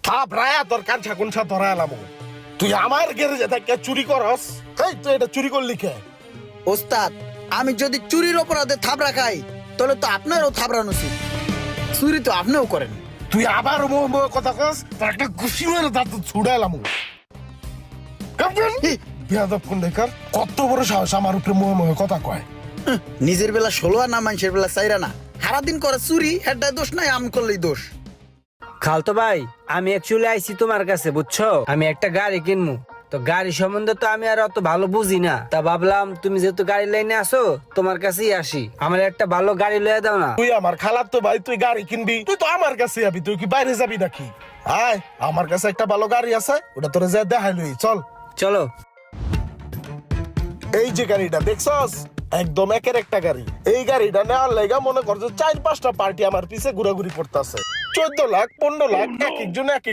থাপড়ায়া তোর কাঞ্চা কুঞ্চা ধরাইলাম। তুই আমার গ্যারেজে থেকে চুরি করস? এই তুই এটা চুরি করলি কে? ওস্তাদ, আমি যদি চুরির অপরাধে থাবড়া খাই তাহলে তো আপনারও থাবড়ানো উচিত। চুরি তো আপনিও করেন। তুই আবার কথা কস, তোর একটা ঘুষি মেরে দাঁত ছুড়াইলাম। বেয়াদব কুন্ডেকার, কত বড় সাহস আমার উপরে মোহে কথা কয়। নিজের বেলা 16 আনা, মানুষের বেলা 4 আনা। সারাদিন করে চুরি, হেডায় দোষ নাই, আম করলেই দোষ। খালতো ভাই, আমি অ্যাকচুয়ালি আইছি তোমার কাছে, বুঝছো? আমি একটা গাড়ি কিনবো, তো গাড়ি সম্বন্ধে তো আমি আর অত ভালো বুঝি না। তা ভাবলাম তুমি যেহেতু গাড়ি লাইনে আসো, তোমার কাছেই আসি, আমার একটা ভালো গাড়ি লয়ে দাও না। তুই আমার খালার তো ভাই, তুই গাড়ি কিনবি, তুই তো আমার কাছে যাবি, তুই কি বাইরে যাবি নাকি? আয়, আমার কাছে একটা ভালো গাড়ি আছে, ওটা তোরে যা দেখাই লই, চল। চলো। এই যে গাড়িটা দেখছস, একদম একের একটা গাড়ি। এই গাড়িটা নেওয়ার লাইগা মনে করছো 4-5টা পার্টি আমার পিছে ঘুরাঘুরি করতেছে। 14 লাখ 15 লাখ এক একজন এক